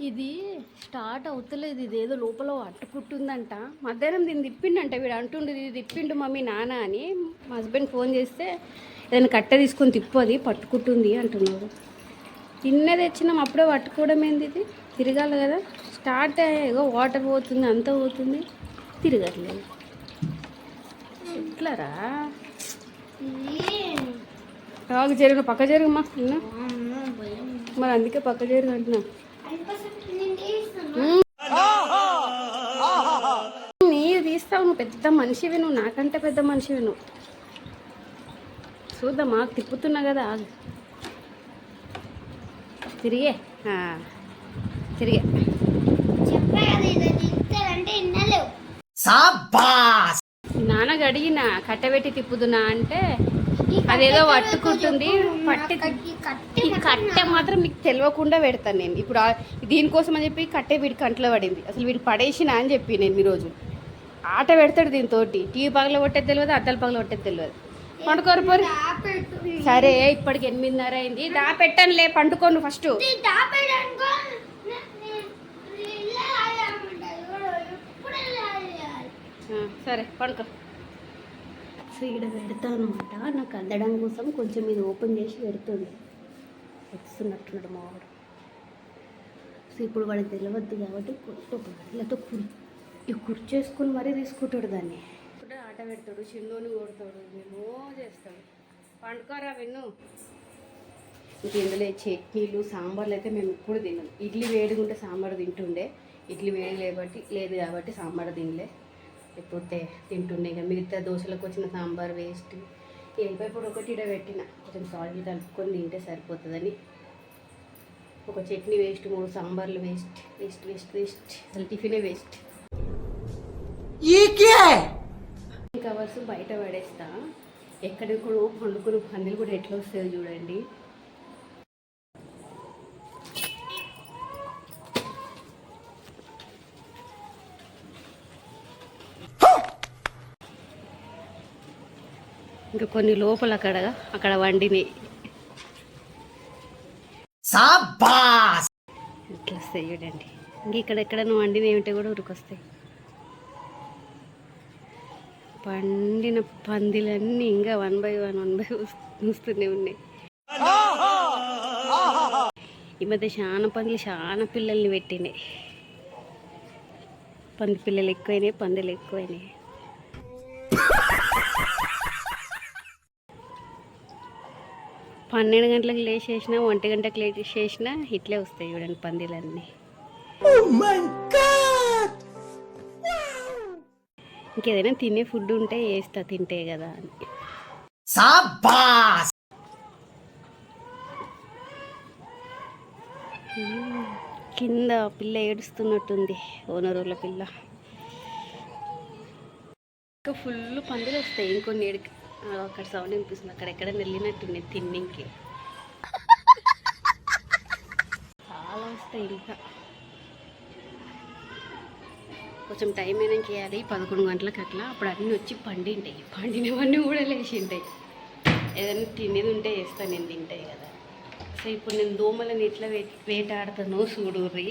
ఇది స్టార్ట్ అవుతలేదు, ఇది ఏదో లోపల అట్టుకుంటుందంట. మధ్యాహ్నం దీన్ని తిప్పిండంట, వీడు అంటుండు ఇది తిప్పిండు మమ్మీ నాన్న అని. మా హస్బెండ్ ఫోన్ చేస్తే ఏదైనా కట్టె తీసుకొని తిప్పది పట్టుకుంటుంది అంటున్నాడు. నిన్నే తెచ్చినాం, అప్పుడే పట్టుకోవడం ఏంది, ఇది తిరగాలి కదా. స్టార్ట్ అయ్యేగో వాటర్ పోతుంది, అంతా పోతుంది, తిరగట్లేదు. ఎట్లారా రాగు జరుగు, పక్క జరుగుమా నిన్న, మరి అందుకే పక్క జరుగు అంటున్నా. నీవు తీస్తావు, నువ్వు పెద్ద మనిషివి, నువ్వు నాకంటే పెద్ద మనిషివి నువ్వు. చూద్దామా, తిప్పుతున్నా కదా, తిరిగే తిరిగే. నాన్నగా అడిగిన కట్టెబెట్టి తిప్పుతున్నా అంటే అదేదో పట్టుకుంటుంది. ఈ కట్టె మాత్రం మీకు తెలియకుండా పెడతాను నేను ఇప్పుడు. దీనికోసం అని చెప్పి కట్టె వీడి కంట్లో పడింది. అసలు వీడు పడేసిన అని చెప్పి నేను ఈరోజు ఆట పెడతాడు దీంతో. టీవీ పగల కొట్టేది తెలియదు, అద్దాలు పగల కొట్టేది తెలియదు. పండుకోరు పోరు. సరే ఇప్పటికి 8:30 అయింది, దా పెట్టనులే, పండుకోను ఫస్ట్. సరే పండుకో. సో ఇక్కడ పెడతా అనమాట, నాకు అందడం కోసం కొంచెం ఇది ఓపెన్ చేసి పెడుతుంది. వస్తున్నట్టున్నాడు మావాడు. సో ఇప్పుడు వాడికి తెలియవద్దు కాబట్టి లేకపోతే కుర్చేసుకొని మరీ తీసుకుంటాడు దాన్ని. ఇప్పుడు ఆట పెడతాడు, చిన్నోని కొడతాడు, మేము చేస్తాడు. పండుకోరా విన్ను. ఇంక ఇందులో చట్నీలు సాంబార్లు అయితే మేము ఇప్పుడు తిన్నాం. ఇడ్లీ వేడిగా ఉంటే సాంబార్ తింటుండే, ఇడ్లీ వేడి లేదు కాబట్టి సాంబార్ తినలే. లేకపోతే తింటుండే. ఇక మిగతా దోశలకు వచ్చిన సాంబార్ వేస్ట్. ఎల్లిపాయ పొడి ఒకటి ఇడ పెట్టిన, కొంచెం సాల్ట్ కలుపుకొని తింటే సరిపోతుందని. ఒక చట్నీ వేస్ట్, 3 సాంబార్లు వేస్ట్ వేస్ట్ వేస్ట్ వేస్ట్, అసలు టిఫినే వేస్ట్. కవర్స్ బయట పడేస్తా. ఎక్కడెక్కడో పండుకుని పందులు కూడా ఎట్లా వస్తాయో చూడండి. ఇంకా కొన్ని లోపల అక్కడ వండినాయి. ఇట్లా వస్తాయి చూడండి. ఇంక ఇక్కడ వండినవి ఏమిటో కూడా ఉరికొస్తాయి. పండిన పందిలన్నీ ఇంకా 1 by 1 చూస్తూనే ఉన్నాయి. ఈ మధ్య చాలా పందులు చాలా పిల్లల్ని పెట్టినాయి. పంది పిల్లలు ఎక్కువైనాయి, పందులు ఎక్కువైనాయి. పన్నెండు గంటలకు లేచేసినా, 1 గంటకు లేచేసినా ఇట్లే వస్తాయి చూడండి పందిలన్నీ. ఇంకేదైనా తినే ఫుడ్ ఉంటే వేస్తా, తింటే కదా అని. కింద పిల్ల ఏడుస్తున్నట్టుంది, ఓనరుల పిల్ల. ఇంకా ఫుల్ పందులు వస్తాయి. ఇంకొన్ని ఏడికి అక్కడ సౌండ్ వినిపిస్తుంది, అక్కడెక్కడ వెళ్ళినట్టుంది తిన్నింకి. చాలా వస్తాయి. ఇంకా కొంచెం టైం అయినాక వేయాలి, 11 గంటలకు అట్లా. అప్పుడు అన్నీ వచ్చి పండింటాయి. పండినవన్నీ కూడా లేచింటాయి. ఏదైనా తినేది ఉంటే వేస్తాను నేను, తింటాయి కదా. సో ఇప్పుడు నేను దోమలను ఎట్లా వేటాడుతానో చూడుర్రి.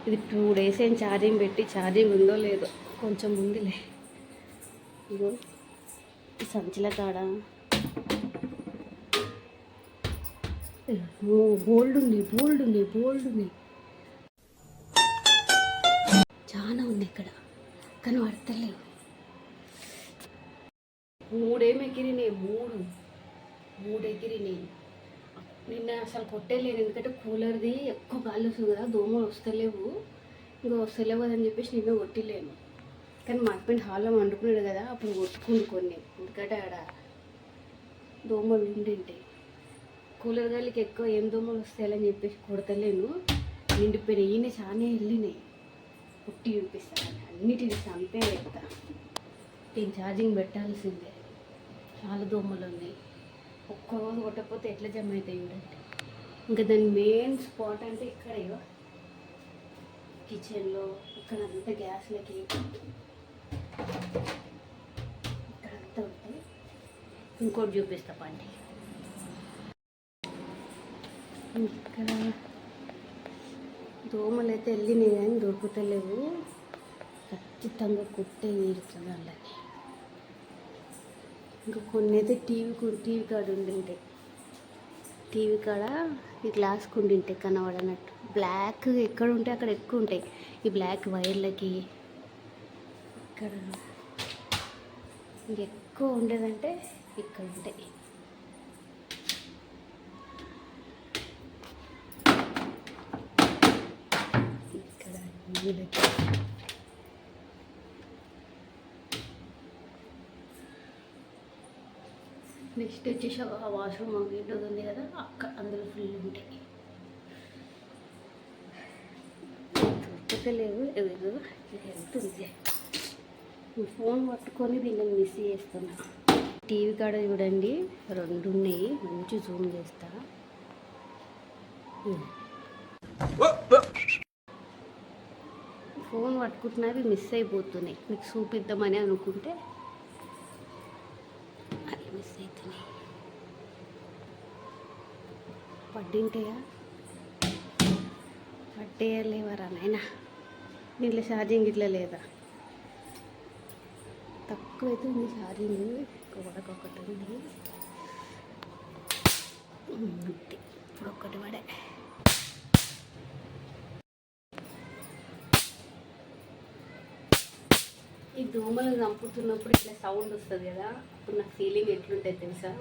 ఇది 2 days ఏం ఛార్జింగ్ పెట్టి, ఛార్జింగ్ ఉందో లేదో, కొంచెం ఉందిలే. ఇగో ఈ సంచుల కాడ బోల్డ్ ఉంది చాలా ఉంది ఇక్కడ, కానీ పడతలేవు. 3 ఎగిరినాయి, 3 ఎగిరినాయి. నిన్న అసలు కొట్టేయలేదు, ఎందుకంటే కూలర్ది ఎక్కువ గాలి వస్తుంది కదా, దోమలు వస్తలేవు. ఇంకా వస్తలేవు అని చెప్పేసి నిన్న కొట్టలేను. కానీ మా హస్బెండ్ హాల్లో వండుకున్నాడు కదా, అప్పుడు కొట్టుకుండు కొన్ని, ఎందుకంటే ఆడ దోమలు ఉండింటాయి. కూలర్ గాలికి ఎక్కువ ఏం దోమలు వస్తాయని చెప్పేసి కొడతలేను. నిండిపోయినాయి, ఈయన చాలా వెళ్ళినాయి. పుట్టి చూపిస్తాను, అన్నిటిని చంపే పెడతా. దీన్ని ఛార్జింగ్ పెట్టాల్సిందే, చాలా దోమలు ఉన్నాయి. ఒక్కరోజు కొట్టకపోతే ఎట్లా జమ అవుతాయి చూడండి. ఇంకా దాని మెయిన్ స్పాట్ అంటే ఇక్కడ కిచెన్లో, ఇక్కడంతా గ్యాస్లకి ఇక్కడంతా ఉంటాయి. ఇంకోటి చూపిస్తా పండి. ఇక్కడ దోమలు అయితే వెళ్ళినాయి కానీ దొరుకుతలేవు. ఖచ్చితంగా కుట్టే తీరుతుంది వాళ్ళకి. ఇంకా కొన్ని అయితే టీవీ కాడ ఉండింటాయి. టీవీ కాడ ఈ గ్లాస్ కుండింటాయి కనబడనట్టు. బ్లాక్ ఎక్కడ ఉంటే అక్కడ ఎక్కువ ఉంటాయి. ఈ బ్లాక్ వైర్లకి ఇక్కడ ఇంకెక్కువ ఉండేదంటే ఇక్కడ ఉంటాయి. ఇక్కడ వీళ్ళకి నెక్స్ట్ వచ్చేసి ఆ వాష్రూమ్ విండో ఉంది కదా, అక్కడ అందులో ఫుల్ ఉంటాయి. దొరకలేవు. ఏదో వెళ్తుంది. ఫోన్ పట్టుకొని దీన్ని మిస్ చేస్తున్నా. టీవీ కాడ చూడండి 2 ఉన్నాయి. మంచి జూమ్ చేస్తా. ఫోన్ పట్టుకుంటున్నవి మిస్ అయిపోతున్నాయి. మీకు చూపిద్దామని అనుకుంటే అవి మిస్ అవుతున్నాయి. పడ్డింటాయా? పట్టేయలేవరా నాయనా? దీంట్లో ఛార్జింగ్ ఇట్లా లేదా? తక్కువైతే ఉంది ఛార్జింగ్. ఒకటి ఉంది అంతే. ఇప్పుడు ఒక్కటి పడే. ఈ దోమలు చంపుతున్నప్పుడు ఇట్లా సౌండ్ వస్తుంది కదా, అప్పుడు నా ఫీలింగ్ ఎట్లుంటుంది తెలుసా?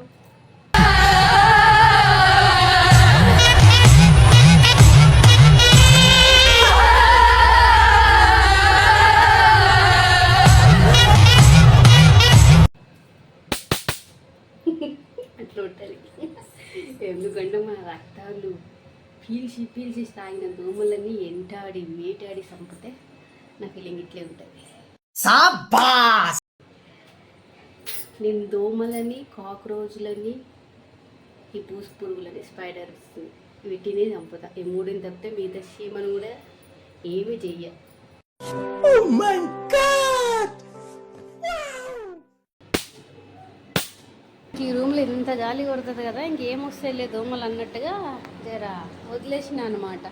అట్లా ఉంటుంది. ఎందుకంటే మన రక్తాలు పీల్చి తాగిన దోమలన్నీ ఎంటాడి వేటాడి చంపితే నా ఫీలింగ్ ఇట్లే ఉంటుంది. నేను దోమలని, కాక్రోచ్లని, ఈ పూసు పురుగులని, స్పైడర్స్ వీటినే చంపుతా. ఈ 3 తప్పితే మిగతా చీమను కూడా ఏమీ చెయ్య. ఈ రూమ్లో ఎంత గాలి కొడుతుంది కదా, ఇంకేం వస్తాయిలే దోమలు అన్నట్టుగా జరా వదిలేసిన అనమాట.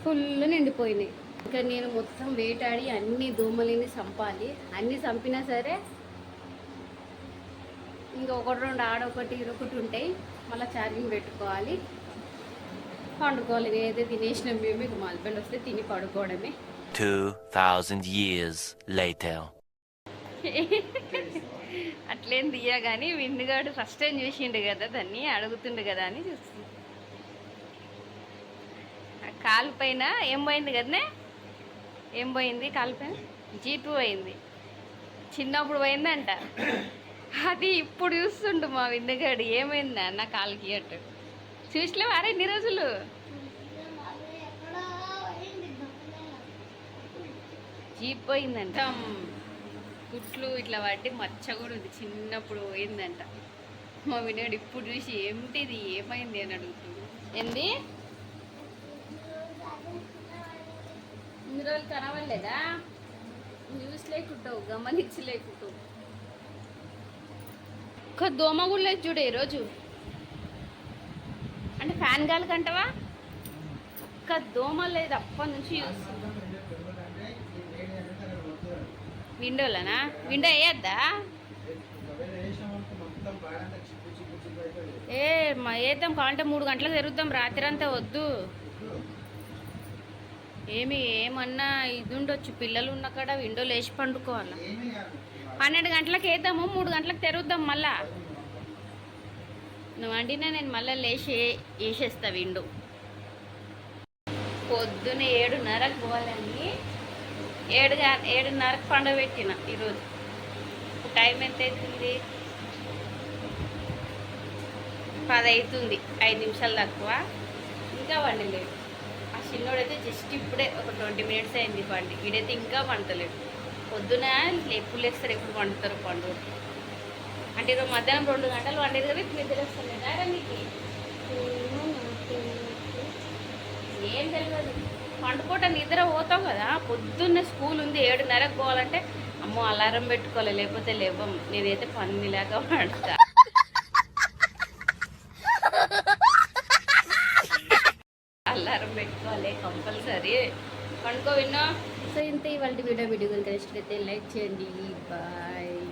ఫుల్ నిండిపోయినాయి. ఇంకా నేను మొత్తం వేటాడి అన్ని దోమలని చంపాలి. అన్నీ చంపినా సరే ఇంకా 1-2 ఆడొకటి ఇరొకటి ఉంటాయి. మళ్ళీ ఛార్జింగ్ పెట్టుకోవాలి, పండుకోవాలి. నేనైతే తినేసిన మేము ఇక మా హస్బెండ్ వస్తే తిని పడుకోవడమే. 2000 years later. అట్లేం దియ్యా కానీ విందుగాడు ఫస్ట్ టైం చూసిండు కదా, దాన్ని అడుగుతుండు కదా అని చూస్తుంది. కాలు పైన ఏం పోయింది కదనే? ఏం పోయింది కాలు పైన? జీపు పోయింది. చిన్నప్పుడు పోయిందంట. అది ఇప్పుడు చూస్తుండు మా విందుగాడు. ఏమైంది అన్న కాలుకి అట్టు చూసలేవు? అరే ఎన్ని రోజులు జీప్ పోయిందంట. కుట్లు ఇట్లా పట్టి మచ్చ కూడా ఉంది. చిన్నప్పుడు పోయిందంట. మా వినోడు ఇప్పుడు చూసి ఏమిటిది ఏమైంది అని అడుగుతుంది. ఏంది ఇన్ని రోజులు కనవలేదా? చూసలేకుంటావు, గమనించలేకుంటావు. ఒక్క దోమ కూడా లేదు చూడు ఈరోజు. అంటే ఫ్యాన్ గాలి కంటవా? ఒక్క దోమ లేదు అప్పటి నుంచి చూస్తుంది. విండోలనా? విండో వేయద్దా? వేద్దాం కావాలంటే 3 గంటలకు తిరుగుతాం. రాత్రి అంతా వద్దు. ఏమన్నా ఇది ఉండొచ్చు, పిల్లలు ఉన్న కాడ విండోలు వేసి పండుకోవాలా. 12 గంటలకు వేద్దాము, 3 గంటలకు తెరుద్దాం. మళ్ళా నువ్వు వండినా నేను మళ్ళీ వేసేస్తా విండో. పొద్దున 7:30కు పోవాలని 7:30కు పండుగ పెట్టిన ఈరోజు. టైం ఎంత అవుతుంది? 10 అవుతుంది. 5 నిమిషాలు తక్కువ. ఇంకా వండలేదు. ఆ చిన్నోడైతే జస్ట్ ఇప్పుడే ఒక 20 మినిట్స్ అయింది పండి. వీడైతే ఇంకా వండలేడు. పొద్దున ఎప్పుడు లేస్తారు, ఎప్పుడు వండుతారు పండుగ అంటే. ఈరోజు మధ్యాహ్నం 2 గంటలు వండేది కదా, ఇప్పుడు నిద్ర వస్తలేదా మీకు? ఏం తెలియదు. పండుకోట నిద్ర పోతావు కదా. పొద్దున్న స్కూల్ ఉంది, 7:30కు పోవాలంటే అమ్మో అలారం పెట్టుకోవాలి, లేకపోతే లేవం. నేనైతే పని లేక పడతా. అలారం పెట్టుకోవాలి కంపల్సరీ. పండుకో విన్నా. సో ఇంత ఇవాళ వీడియో కనుక ఇష్టమైతే లైక్ చేయండి. బాయ్.